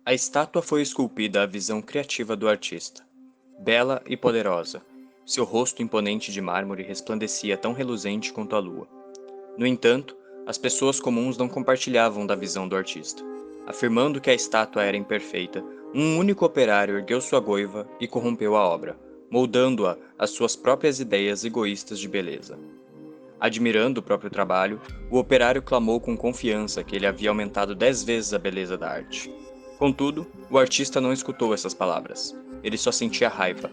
A estátua foi esculpida à visão criativa do artista. Bela e poderosa, seu rosto imponente de mármore resplandecia tão reluzente quanto a lua. No entanto, as pessoas comuns não compartilhavam da visão do artista. Afirmando que a estátua era imperfeita, um único operário ergueu sua goiva e corrompeu a obra, moldando-a às suas próprias ideias egoístas de beleza. Admirando o próprio trabalho, o operário clamou com confiança que ele havia aumentado 10 vezes a beleza da arte. Contudo, o artista não escutou essas palavras. Ele só sentia raiva.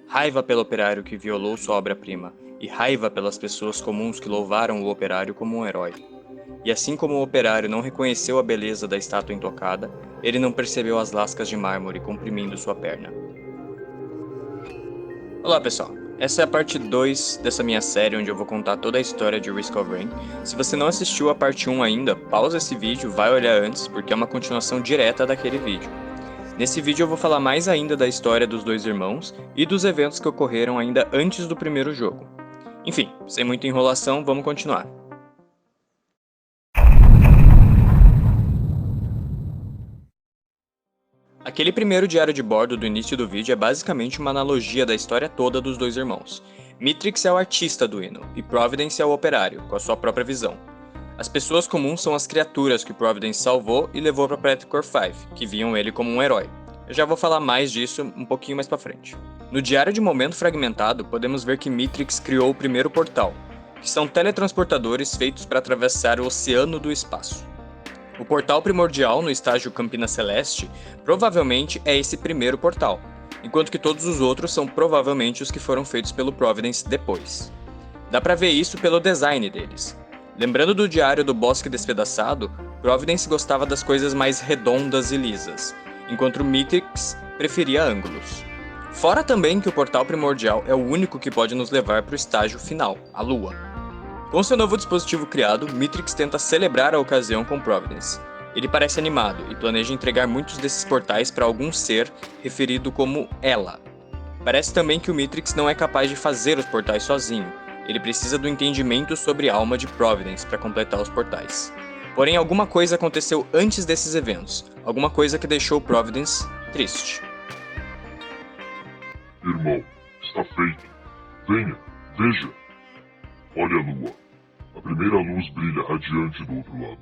Raiva pelo operário que violou sua obra-prima, e raiva pelas pessoas comuns que louvaram o operário como um herói. E assim como o operário não reconheceu a beleza da estátua intocada, ele não percebeu as lascas de mármore comprimindo sua perna. Olá pessoal, essa é a parte 2 dessa minha série onde eu vou contar toda a história de Risk of Rain. Se você não assistiu a parte 1 ainda, pausa esse vídeo, vai olhar antes, porque é uma continuação direta daquele vídeo. Nesse vídeo eu vou falar mais ainda da história dos dois irmãos e dos eventos que ocorreram ainda antes do primeiro jogo. Enfim, sem muita enrolação, vamos continuar. Aquele primeiro diário de bordo do início do vídeo é basicamente uma analogia da história toda dos dois irmãos. Mitrix é o artista do hino, e Providence é o operário, com a sua própria visão. As pessoas comuns são as criaturas que Providence salvou e levou para Prettycore 5, que viam ele como um herói. Eu já vou falar mais disso um pouquinho mais pra frente. No diário de momento fragmentado, podemos ver que Mitrix criou o primeiro portal, que são teletransportadores feitos para atravessar o oceano do espaço. O portal primordial no estágio Campina Celeste provavelmente é esse primeiro portal, enquanto que todos os outros são provavelmente os que foram feitos pelo Providence depois. Dá pra ver isso pelo design deles. Lembrando do diário do Bosque Despedaçado, Providence gostava das coisas mais redondas e lisas, enquanto Mitrix preferia ângulos. Fora também que o portal primordial é o único que pode nos levar para o estágio final, a Lua. Com seu novo dispositivo criado, Mitrix tenta celebrar a ocasião com Providence. Ele parece animado e planeja entregar muitos desses portais para algum ser referido como Ela. Parece também que o Mitrix não é capaz de fazer os portais sozinho. Ele precisa do entendimento sobre a alma de Providence para completar os portais. Porém, alguma coisa aconteceu antes desses eventos, alguma coisa que deixou Providence triste. Irmão, está feito. Venha, veja. Olha a lua. A primeira luz brilha radiante do outro lado.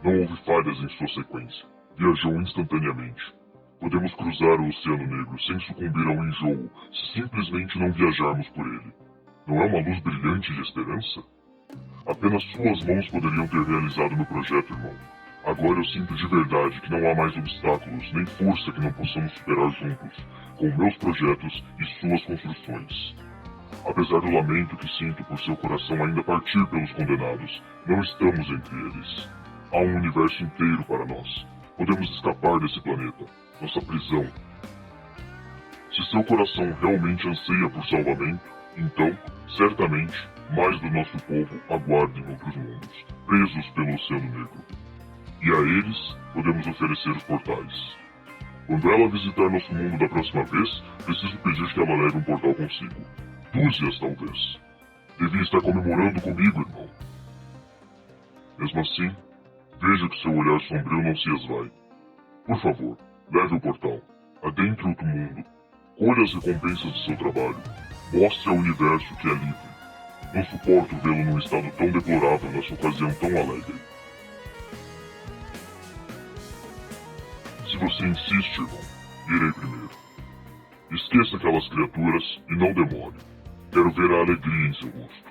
Não houve falhas em sua sequência. Viajou instantaneamente. Podemos cruzar o Oceano Negro sem sucumbir a um enjoo se simplesmente não viajarmos por ele. Não é uma luz brilhante de esperança? Apenas suas mãos poderiam ter realizado meu projeto, irmão. Agora eu sinto de verdade que não há mais obstáculos nem força que não possamos superar juntos, com meus projetos e suas construções. Apesar do lamento que sinto por seu coração ainda partir pelos condenados, não estamos entre eles. Há um universo inteiro para nós. Podemos escapar desse planeta, nossa prisão. Se seu coração realmente anseia por salvamento, então, certamente, mais do nosso povo aguarda em outros mundos, presos pelo Oceano Negro. E a eles, podemos oferecer os portais. Quando ela visitar nosso mundo da próxima vez, preciso pedir que ela leve um portal consigo. Dúzias, talvez. Devia estar comemorando comigo, irmão. Mesmo assim, veja que seu olhar sombrio não se esvai. Por favor, leve o portal. Adentre outro mundo. Colhe as recompensas do seu trabalho. Mostre ao universo que é livre. Não suporto vê-lo num estado tão deplorável nessa ocasião tão alegre. Se você insiste, irmão, irei primeiro. Esqueça aquelas criaturas e não demore. Quero ver a alegria em seu rosto.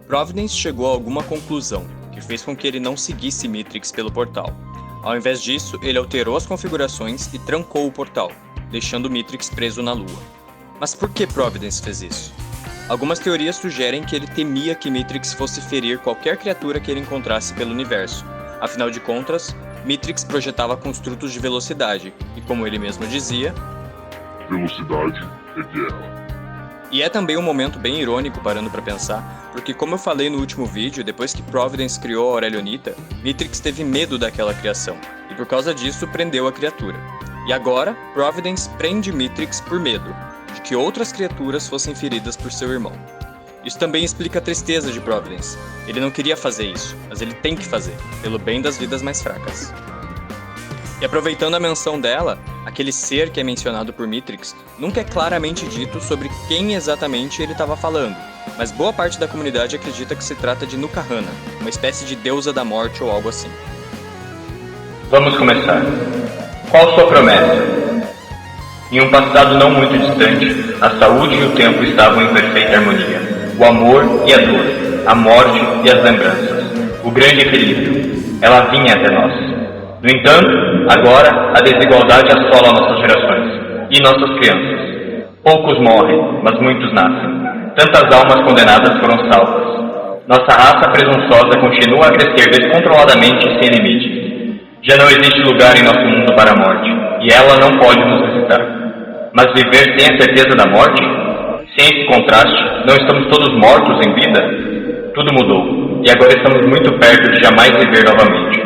Providence chegou a alguma conclusão, que fez com que ele não seguisse Mitrix pelo portal. Ao invés disso, ele alterou as configurações e trancou o portal, deixando Mitrix preso na Lua. Mas por que Providence fez isso? Algumas teorias sugerem que ele temia que Mitrix fosse ferir qualquer criatura que ele encontrasse pelo universo. Afinal de contas, Mitrix projetava construtos de velocidade, e como ele mesmo dizia, velocidade é guerra. E é também um momento bem irônico parando pra pensar, porque como eu falei no último vídeo, depois que Providence criou a Aurelionita, Mitrix teve medo daquela criação, e por causa disso prendeu a criatura. E agora, Providence prende Mitrix por medo de que outras criaturas fossem feridas por seu irmão. Isso também explica a tristeza de Providence. Ele não queria fazer isso, mas ele tem que fazer, pelo bem das vidas mais fracas. E aproveitando a menção dela, aquele ser que é mencionado por Mitrix, nunca é claramente dito sobre quem exatamente ele estava falando, mas boa parte da comunidade acredita que se trata de Nuka-Hana, uma espécie de deusa da morte ou algo assim. Vamos começar. Qual sua promessa? Em um passado não muito distante, a saúde e o tempo estavam em perfeita harmonia. O amor e a dor, a morte e as lembranças, o grande equilíbrio. Ela vinha até nós. No entanto, agora a desigualdade assola nossas gerações e nossas crianças. Poucos morrem, mas muitos nascem. Tantas almas condenadas foram salvas. Nossa raça presunçosa continua a crescer descontroladamente e sem limites. Já não existe lugar em nosso mundo para a morte, e ela não pode nos visitar. Mas viver sem a certeza da morte? Sem esse contraste, não estamos todos mortos em vida? Tudo mudou, e agora estamos muito perto de jamais viver novamente.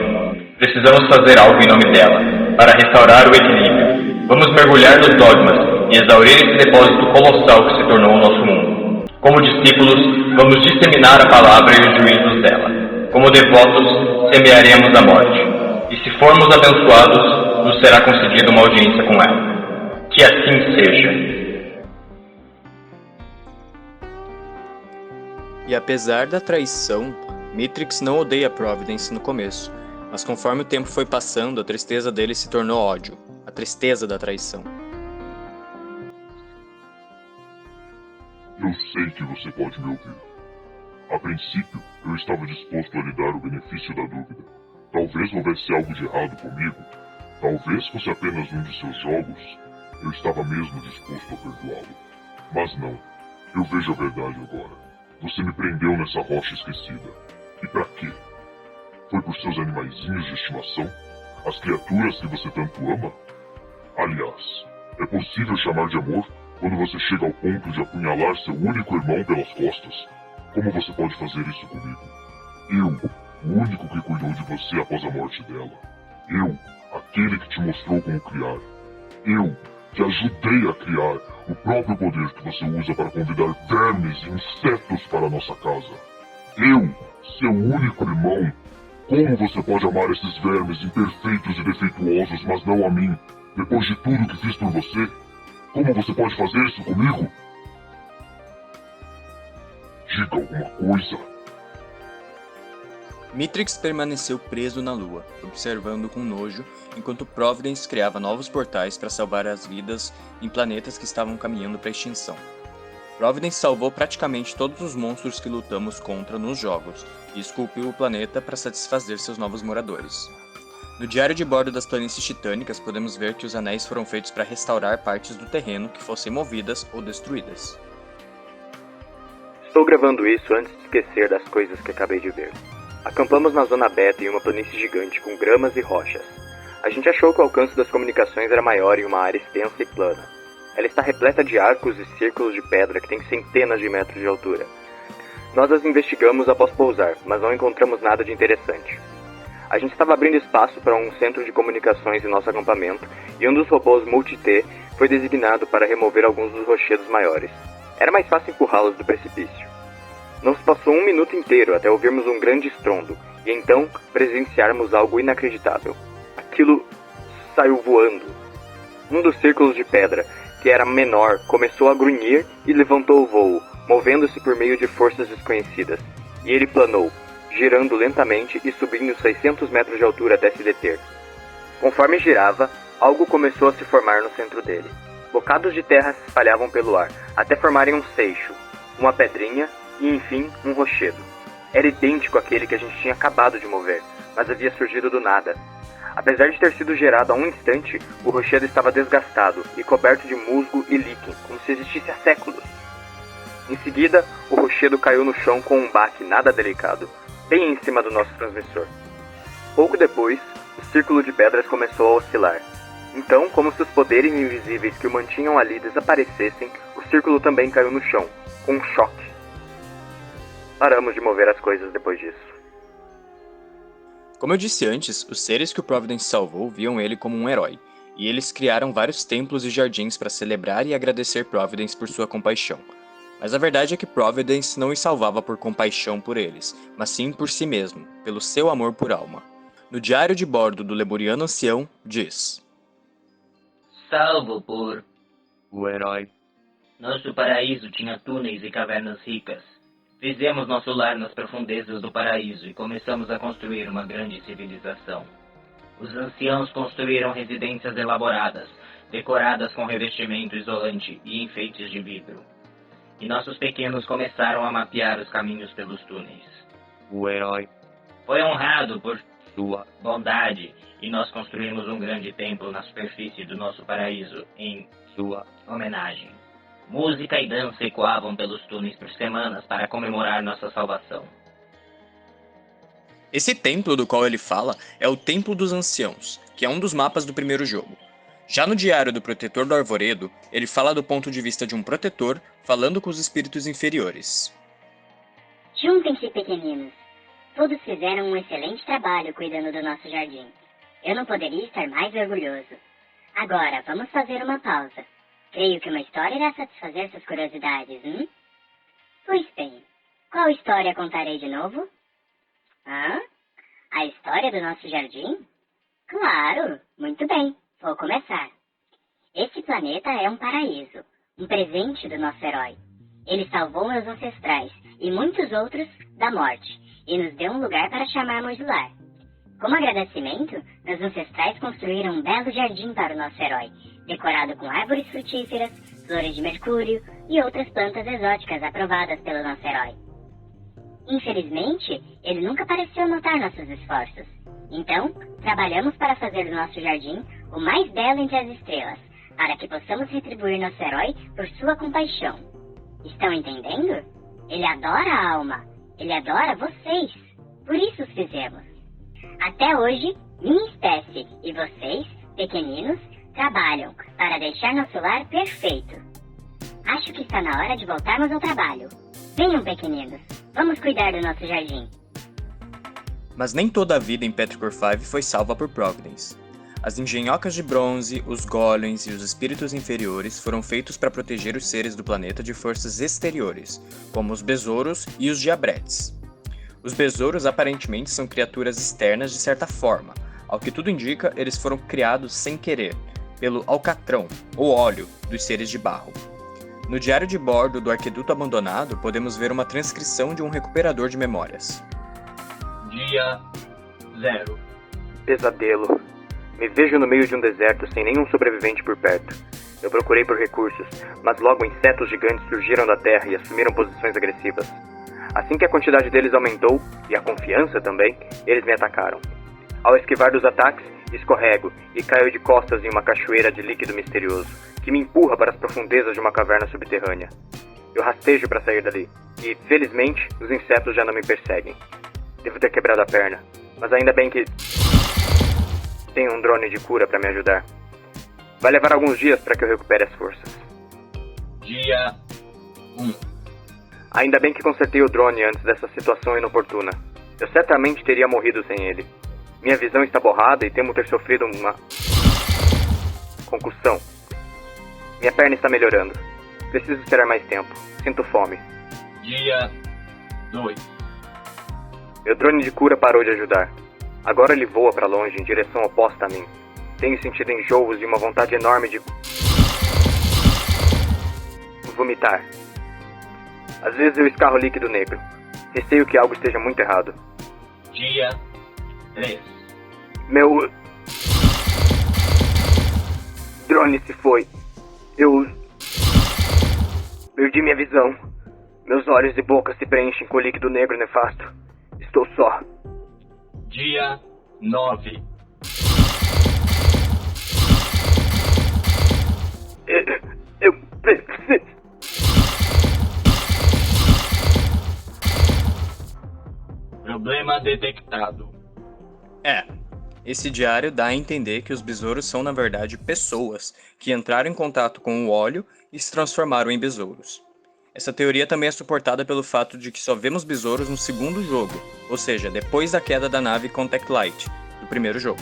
Precisamos fazer algo em nome dela, para restaurar o equilíbrio. Vamos mergulhar nos dogmas e exaurir esse depósito colossal que se tornou o nosso mundo. Como discípulos, vamos disseminar a palavra e os juízos dela. Como devotos, semearemos a morte. E se formos abençoados, nos será concedida uma audiência com ela. Que assim seja. E apesar da traição, Mitrix não odeia Providence no começo, mas conforme o tempo foi passando, a tristeza dele se tornou ódio, a tristeza da traição. Eu sei que você pode me ouvir. A princípio, eu estava disposto a lhe dar o benefício da dúvida. Talvez houvesse algo de errado comigo. Talvez fosse apenas um de seus jogos. Eu estava mesmo disposto a perdoá-lo. Mas não. Eu vejo a verdade agora. Você me prendeu nessa rocha esquecida. E pra quê? Foi por seus animaizinhos de estimação? As criaturas que você tanto ama? Aliás, é possível chamar de amor quando você chega ao ponto de apunhalar seu único irmão pelas costas? Como você pode fazer isso comigo? Eu, o único que cuidou de você após a morte dela. Eu, aquele que te mostrou como criar. Eu, que ajudei a criar o próprio poder que você usa para convidar vermes e insetos para a nossa casa. Eu, seu único irmão. Como você pode amar esses vermes imperfeitos e defeituosos, mas não a mim, depois de tudo que fiz por você? Como você pode fazer isso comigo? Diga alguma coisa. Mitrix permaneceu preso na Lua, observando com nojo, enquanto Providence criava novos portais para salvar as vidas em planetas que estavam caminhando para a extinção. Providence salvou praticamente todos os monstros que lutamos contra nos jogos, e esculpiu o planeta para satisfazer seus novos moradores. No diário de bordo das planícies titânicas podemos ver que os anéis foram feitos para restaurar partes do terreno que fossem movidas ou destruídas. Estou gravando isso antes de esquecer das coisas que acabei de ver. Acampamos na zona beta em uma planície gigante com gramas e rochas. A gente achou que o alcance das comunicações era maior em uma área extensa e plana. Ela está repleta de arcos e círculos de pedra que têm centenas de metros de altura. Nós as investigamos após pousar, mas não encontramos nada de interessante. A gente estava abrindo espaço para um centro de comunicações em nosso acampamento, e um dos robôs Multi-T foi designado para remover alguns dos rochedos maiores. Era mais fácil empurrá-los do precipício. Não se passou um minuto inteiro até ouvirmos um grande estrondo, e então presenciarmos algo inacreditável. Aquilo saiu voando. Um dos círculos de pedra, que era menor, começou a grunhir e levantou o voo, movendo-se por meio de forças desconhecidas. E ele planou, girando lentamente e subindo 600 metros de altura até se deter. Conforme girava, algo começou a se formar no centro dele. Bocados de terra se espalhavam pelo ar, até formarem um seixo, uma pedrinha e, enfim, um rochedo. Era idêntico àquele que a gente tinha acabado de mover, mas havia surgido do nada. Apesar de ter sido gerado há um instante, o rochedo estava desgastado e coberto de musgo e líquen, como se existisse há séculos. Em seguida, o rochedo caiu no chão com um baque nada delicado, bem em cima do nosso transmissor. Pouco depois, o círculo de pedras começou a oscilar. Então, como se os poderes invisíveis que o mantinham ali desaparecessem, o círculo também caiu no chão, com um choque. Paramos de mover as coisas depois disso. Como eu disse antes, os seres que o Providence salvou viam ele como um herói, e eles criaram vários templos e jardins para celebrar e agradecer Providence por sua compaixão. Mas a verdade é que Providence não os salvava por compaixão por eles, mas sim por si mesmo, pelo seu amor por alma. No diário de bordo do Leburiano Ancião, diz: Salvo por... O herói. Nosso paraíso tinha túneis e cavernas ricas. Fizemos nosso lar nas profundezas do paraíso e começamos a construir uma grande civilização. Os anciãos construíram residências elaboradas, decoradas com revestimento isolante e enfeites de vidro. E nossos pequenos começaram a mapear os caminhos pelos túneis. O herói. Foi honrado por Sua bondade e nós construímos um grande templo na superfície do nosso paraíso em sua homenagem. Música e dança ecoavam pelos túneis por semanas para comemorar nossa salvação. Esse templo do qual ele fala é o Templo dos Anciãos, que é um dos mapas do primeiro jogo. Já no diário do Protetor do Arvoredo, ele fala do ponto de vista de um protetor falando com os espíritos inferiores. Juntem-se, pequeninos. Todos fizeram um excelente trabalho cuidando do nosso jardim. Eu não poderia estar mais orgulhoso. Agora, vamos fazer uma pausa. Creio que uma história irá satisfazer suas curiosidades, Pois bem, qual história contarei de novo? A história do nosso jardim? Claro, muito bem, vou começar. Este planeta é um paraíso, um presente do nosso herói. Ele salvou meus ancestrais e muitos outros da morte e nos deu um lugar para chamarmos de lar. Como agradecimento, meus ancestrais construíram um belo jardim para o nosso herói, decorado com árvores frutíferas, flores de mercúrio e outras plantas exóticas aprovadas pelo nosso herói. Infelizmente, ele nunca pareceu notar nossos esforços. Então, trabalhamos para fazer do nosso jardim o mais belo entre as estrelas, para que possamos retribuir nosso herói por sua compaixão. Estão entendendo? Ele adora a alma. Ele adora vocês. Por isso os fizemos. Até hoje, minha espécie e vocês, pequeninos, trabalham para deixar nosso lar perfeito. Acho que está na hora de voltarmos ao trabalho. Venham, pequeninos. Vamos cuidar do nosso jardim. Mas nem toda a vida em Petrichor 5 foi salva por Providence. As engenhocas de bronze, os golems e os espíritos inferiores foram feitos para proteger os seres do planeta de forças exteriores, como os besouros e os diabretes. Os besouros aparentemente são criaturas externas de certa forma. Ao que tudo indica, eles foram criados sem querer, pelo alcatrão, ou óleo, dos seres de barro. No diário de bordo do Arqueduto Abandonado, podemos ver uma transcrição de um recuperador de memórias. Dia 0. Pesadelo. Me vejo no meio de um deserto sem nenhum sobrevivente por perto. Eu procurei por recursos, mas logo insetos gigantes surgiram da terra e assumiram posições agressivas. Assim que a quantidade deles aumentou, e a confiança também, eles me atacaram. Ao esquivar dos ataques, escorrego e caio de costas em uma cachoeira de líquido misterioso, que me empurra para as profundezas de uma caverna subterrânea. Eu rastejo para sair dali, e, felizmente, os insetos já não me perseguem. Devo ter quebrado a perna, mas ainda bem que tenho um drone de cura para me ajudar. Vai levar alguns dias para que eu recupere as forças. Dia 1. Ainda bem que consertei o drone antes dessa situação inoportuna. Eu certamente teria morrido sem ele. Minha visão está borrada e temo ter sofrido uma concussão. Minha perna está melhorando. Preciso esperar mais tempo. Sinto fome. Dia 2. Meu drone de cura parou de ajudar. Agora ele voa para longe, em direção oposta a mim. Tenho sentido enjoos e uma vontade enorme de vomitar. Às vezes eu escarro líquido negro. Receio que algo esteja muito errado. Dia 3. Meu drone se foi. Eu perdi minha visão. Meus olhos e boca se preenchem com líquido negro nefasto. Estou só. Dia 9. Eu preciso. Problema detectado. Esse diário dá a entender que os besouros são na verdade pessoas que entraram em contato com o óleo e se transformaram em besouros. Essa teoria também é suportada pelo fato de que só vemos besouros no segundo jogo, ou seja, depois da queda da nave Contact Light, do primeiro jogo,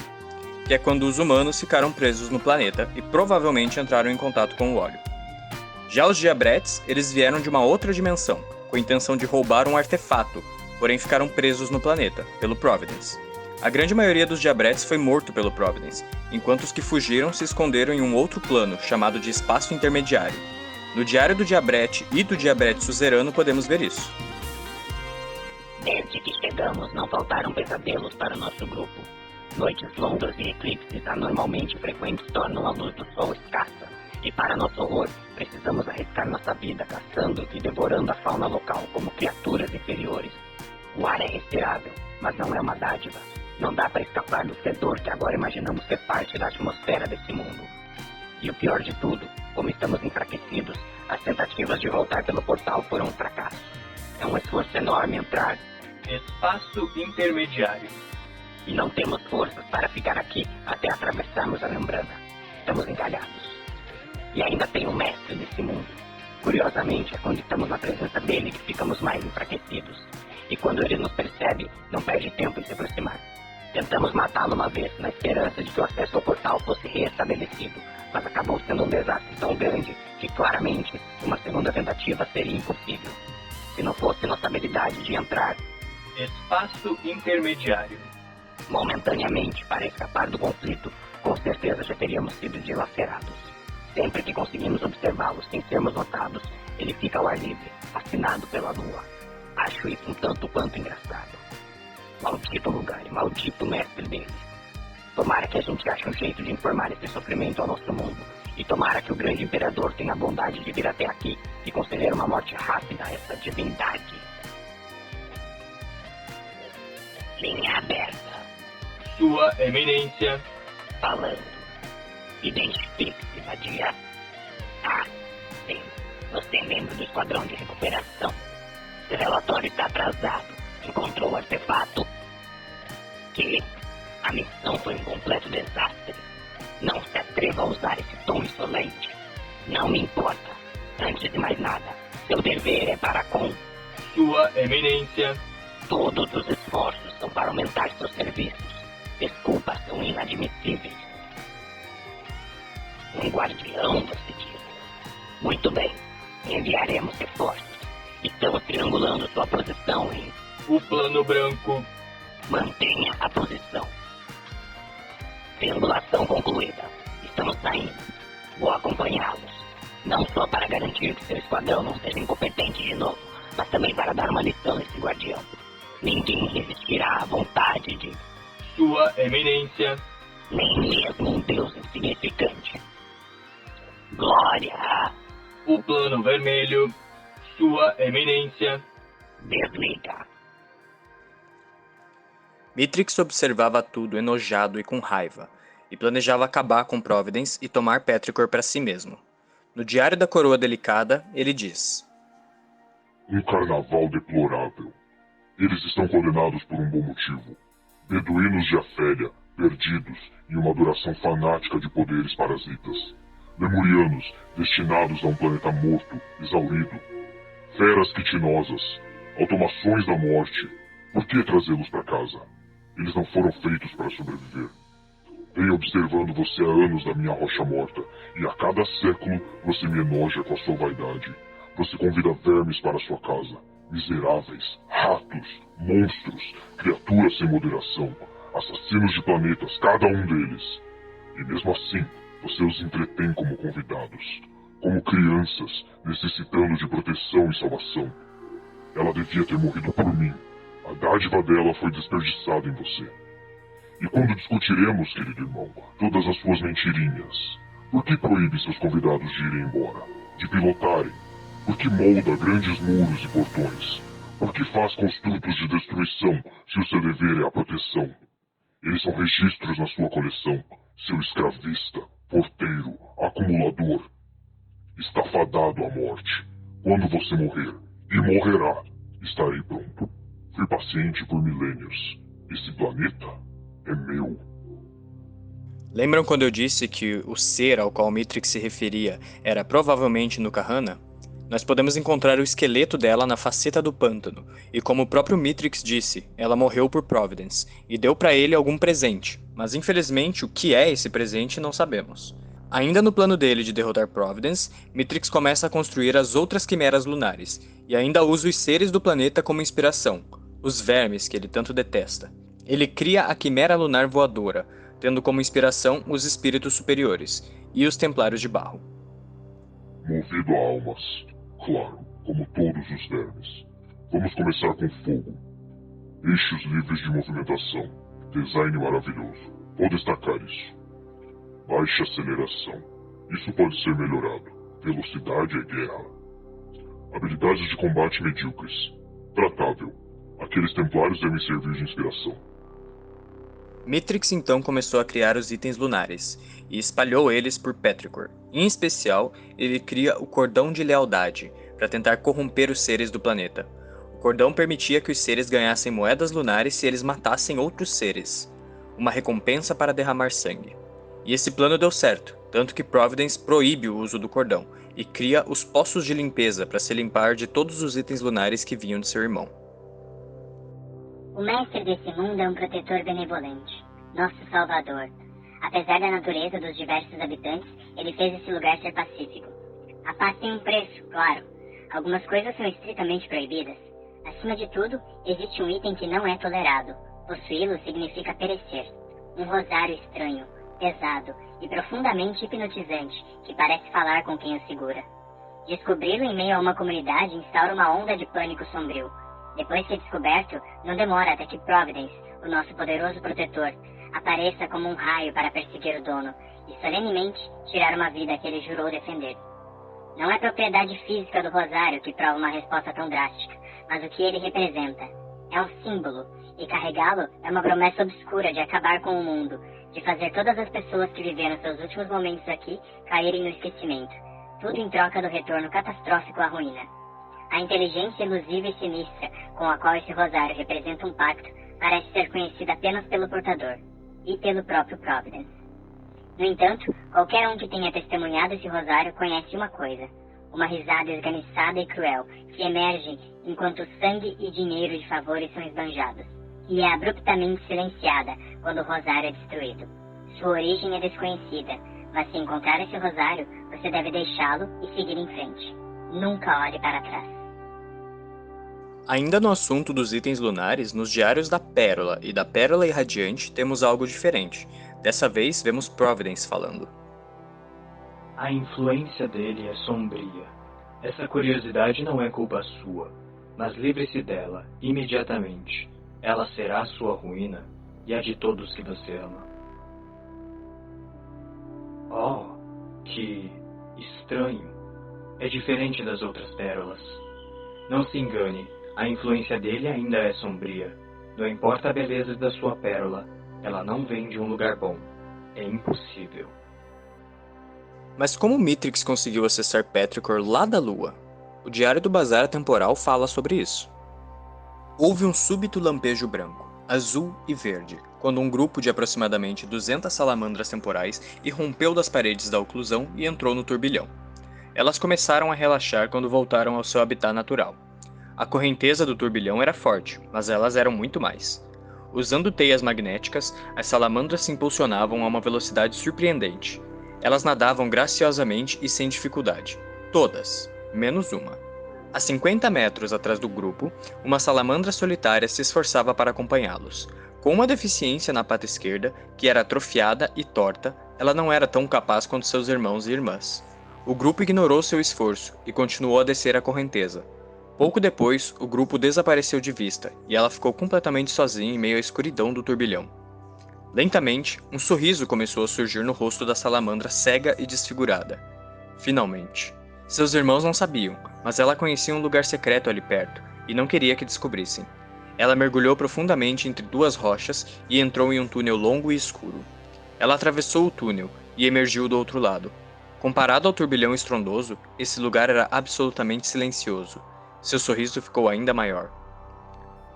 que é quando os humanos ficaram presos no planeta e provavelmente entraram em contato com o óleo. Já os diabretes, eles vieram de uma outra dimensão, com a intenção de roubar um artefato, porém ficaram presos no planeta, pelo Providence. A grande maioria dos Diabretes foi morto pelo Providence, enquanto os que fugiram se esconderam em um outro plano, chamado de Espaço Intermediário. No Diário do Diabrete e do Diabrete Suzerano podemos ver isso. Desde que chegamos, não faltaram pesadelos para o nosso grupo. Noites longas e eclipses anormalmente frequentes tornam a luz do sol escassa. E para nosso horror, precisamos arriscar nossa vida caçando e devorando a fauna local como criaturas inferiores. O ar é respirável, mas não é uma dádiva. Não dá para escapar do fedor que agora imaginamos ser parte da atmosfera desse mundo. E o pior de tudo, como estamos enfraquecidos, as tentativas de voltar pelo portal foram um fracasso. É um esforço enorme entrar. Espaço intermediário. E não temos forças para ficar aqui até atravessarmos a membrana. Estamos encalhados. E ainda tem o mestre desse mundo. Curiosamente, é quando estamos na presença dele que ficamos mais enfraquecidos. E quando ele nos percebe, não perde tempo em se aproximar. Tentamos matá-lo uma vez, na esperança de que o acesso ao portal fosse reestabelecido, mas acabou sendo um desastre tão grande que, claramente, uma segunda tentativa seria impossível. Se não fosse nossa habilidade de entrar. Espaço intermediário. Momentaneamente, para escapar do conflito, com certeza já teríamos sido dilacerados. Sempre que conseguimos observá-lo sem sermos notados, ele fica ao ar livre, fascinado pela lua. Acho isso um tanto quanto engraçado. Maldito lugar e maldito mestre dele. Tomara que a gente ache um jeito de informar esse sofrimento ao nosso mundo. E tomara que o grande imperador tenha a bondade de vir até aqui e conceder uma morte rápida a essa divindade. Linha aberta. Sua Eminência. Falando. Identifique-se, vadia. Ah, sim. Você é membro do Esquadrão de Recuperação. Seu relatório está atrasado. Encontrou o artefato? Que a missão foi um completo desastre. Não se atreva a usar esse tom insolente. Não me importa. Antes de mais nada, seu dever é para com... Sua Eminência. Todos os esforços são para aumentar seus serviços. Desculpas são inadmissíveis. Um guardião, você diz? Muito bem. Enviaremos reforços. Estamos triangulando sua posição em... O plano branco. Mantenha a posição. Triangulação concluída. Estamos saindo. Vou acompanhá-los. Não só para garantir que seu esquadrão não seja incompetente de novo, mas também para dar uma lição a esse guardião. Ninguém resistirá à vontade de... Sua Eminência. Nem mesmo um deus insignificante. Glória. O plano vermelho. Sua Eminência. Desliga. Mitrix observava tudo enojado e com raiva, e planejava acabar com Providence e tomar Petricor para si mesmo. No Diário da Coroa Delicada, ele diz: Um carnaval deplorável. Eles estão condenados por um bom motivo. Beduínos de Afélia, perdidos em uma adoração fanática de poderes parasitas. Lemurianos, destinados a um planeta morto, exaurido. Feras quitinosas, automações da morte. Por que trazê-los para casa? Eles não foram feitos para sobreviver. Venho observando você há anos da minha rocha morta, e a cada século você me enoja com a sua vaidade. Você convida vermes para sua casa. Miseráveis, ratos, monstros, criaturas sem moderação, assassinos de planetas, cada um deles. E mesmo assim, você os entretém como convidados, como crianças, necessitando de proteção e salvação. Ela devia ter morrido por mim. A dádiva dela foi desperdiçada em você. E quando discutiremos, querido irmão, todas as suas mentirinhas, por que proíbe seus convidados de irem embora, de pilotarem? Por que molda grandes muros e portões? Por que faz construtos de destruição, se o seu dever é a proteção? Eles são registros na sua coleção, seu escravista, porteiro, acumulador. Está fadado à morte. Quando você morrer, e morrerá, estarei pronto. Fui paciente por milênios. Esse planeta é meu. Lembram quando eu disse que o ser ao qual Mitrix se referia era provavelmente Nuka-Hana? Nós podemos encontrar o esqueleto dela na faceta do pântano, e como o próprio Mitrix disse, ela morreu por Providence, e deu para ele algum presente, mas infelizmente o que é esse presente não sabemos. Ainda no plano dele de derrotar Providence, Mitrix começa a construir as outras quimeras lunares, e ainda usa os seres do planeta como inspiração, os vermes que ele tanto detesta. Ele cria a Quimera Lunar Voadora, tendo como inspiração os espíritos superiores e os Templários de Barro. Movido a almas, claro, como todos os vermes. Vamos começar com fogo. Eixos livres de movimentação. Design maravilhoso. Vou destacar isso. Baixa aceleração. Isso pode ser melhorado. Velocidade é guerra. Habilidades de combate medíocres. Tratável. Aqueles templários devem servir de inspiração. Mitrix então começou a criar os itens lunares e espalhou eles por Petrichor. Em especial, ele cria o Cordão de Lealdade para tentar corromper os seres do planeta. O cordão permitia que os seres ganhassem moedas lunares se eles matassem outros seres, uma recompensa para derramar sangue. E esse plano deu certo, tanto que Providence proíbe o uso do cordão e cria os Poços de Limpeza para se limpar de todos os itens lunares que vinham de seu irmão. O mestre desse mundo é um protetor benevolente, nosso salvador. Apesar da natureza dos diversos habitantes, ele fez esse lugar ser pacífico. A paz tem um preço, claro. Algumas coisas são estritamente proibidas. Acima de tudo, existe um item que não é tolerado. Possuí-lo significa perecer. Um rosário estranho, pesado e profundamente hipnotizante, que parece falar com quem o segura. Descobri-lo em meio a uma comunidade instaura uma onda de pânico sombrio. Depois que descoberto, não demora até que Providence, o nosso poderoso protetor, apareça como um raio para perseguir o dono e solenemente tirar uma vida que ele jurou defender. Não é a propriedade física do rosário que prova uma resposta tão drástica, mas o que ele representa. É um símbolo, e carregá-lo é uma promessa obscura de acabar com o mundo, de fazer todas as pessoas que viveram seus últimos momentos aqui caírem no esquecimento, tudo em troca do retorno catastrófico à ruína. A inteligência ilusiva e sinistra com a qual esse rosário representa um pacto parece ser conhecida apenas pelo portador, e pelo próprio Providence. No entanto, qualquer um que tenha testemunhado esse rosário conhece uma coisa, uma risada esganiçada e cruel, que emerge enquanto sangue e dinheiro de favores são esbanjados, e é abruptamente silenciada quando o rosário é destruído. Sua origem é desconhecida, mas se encontrar esse rosário, você deve deixá-lo e seguir em frente. Nunca olhe para trás. Ainda no assunto dos itens lunares, nos diários da Pérola e da Pérola Irradiante temos algo diferente. Dessa vez, vemos Providence falando. A influência dele é sombria. Essa curiosidade não é culpa sua, mas livre-se dela, imediatamente. Ela será a sua ruína e a de todos que você ama. Oh, que estranho. É diferente das outras pérolas. Não se engane, a influência dele ainda é sombria. Não importa a beleza da sua pérola, ela não vem de um lugar bom. É impossível. Mas como Mitrix conseguiu acessar Petrichor lá da Lua? O Diário do Bazar Atemporal fala sobre isso. Houve um súbito lampejo branco, azul e verde, quando um grupo de aproximadamente 200 salamandras temporais irrompeu das paredes da oclusão e entrou no turbilhão. Elas começaram a relaxar quando voltaram ao seu habitat natural. A correnteza do turbilhão era forte, mas elas eram muito mais. Usando teias magnéticas, as salamandras se impulsionavam a uma velocidade surpreendente. Elas nadavam graciosamente e sem dificuldade. Todas, menos uma. A 50 metros atrás do grupo, uma salamandra solitária se esforçava para acompanhá-los. Com uma deficiência na pata esquerda, que era atrofiada e torta, ela não era tão capaz quanto seus irmãos e irmãs. O grupo ignorou seu esforço e continuou a descer a correnteza. Pouco depois, o grupo desapareceu de vista e ela ficou completamente sozinha em meio à escuridão do turbilhão. Lentamente, um sorriso começou a surgir no rosto da salamandra cega e desfigurada. Finalmente. Seus irmãos não sabiam, mas ela conhecia um lugar secreto ali perto e não queria que descobrissem. Ela mergulhou profundamente entre duas rochas e entrou em um túnel longo e escuro. Ela atravessou o túnel e emergiu do outro lado. Comparado ao turbilhão estrondoso, esse lugar era absolutamente silencioso. Seu sorriso ficou ainda maior.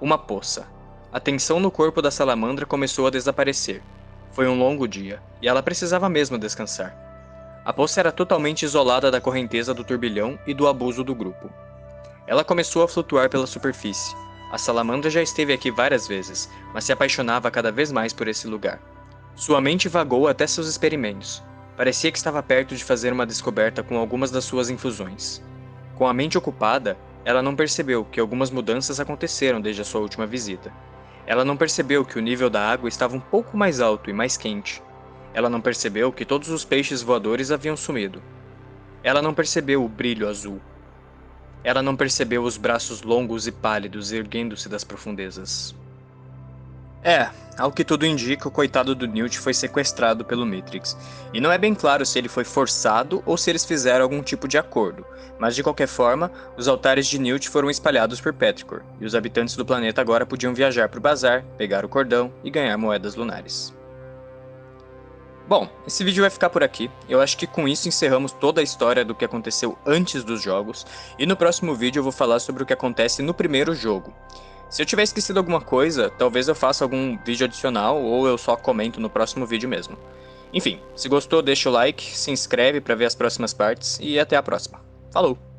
Uma poça. A tensão no corpo da salamandra começou a desaparecer. Foi um longo dia, e ela precisava mesmo descansar. A poça era totalmente isolada da correnteza do turbilhão e do abuso do grupo. Ela começou a flutuar pela superfície. A salamandra já esteve aqui várias vezes, mas se apaixonava cada vez mais por esse lugar. Sua mente vagou até seus experimentos. Parecia que estava perto de fazer uma descoberta com algumas das suas infusões. Com a mente ocupada, ela não percebeu que algumas mudanças aconteceram desde a sua última visita. Ela não percebeu que o nível da água estava um pouco mais alto e mais quente. Ela não percebeu que todos os peixes voadores haviam sumido. Ela não percebeu o brilho azul. Ela não percebeu os braços longos e pálidos erguendo-se das profundezas. Ao que tudo indica, o coitado do Newt foi sequestrado pelo Mitrix. E não é bem claro se ele foi forçado ou se eles fizeram algum tipo de acordo. Mas de qualquer forma, os altares de Newt foram espalhados por Petrichor, e os habitantes do planeta agora podiam viajar para o bazar, pegar o cordão e ganhar moedas lunares. Bom, esse vídeo vai ficar por aqui. Eu acho que com isso encerramos toda a história do que aconteceu antes dos jogos, e no próximo vídeo eu vou falar sobre o que acontece no primeiro jogo. Se eu tiver esquecido alguma coisa, talvez eu faça algum vídeo adicional ou eu só comento no próximo vídeo mesmo. Enfim, se gostou deixa o like, se inscreve para ver as próximas partes e até a próxima. Falou!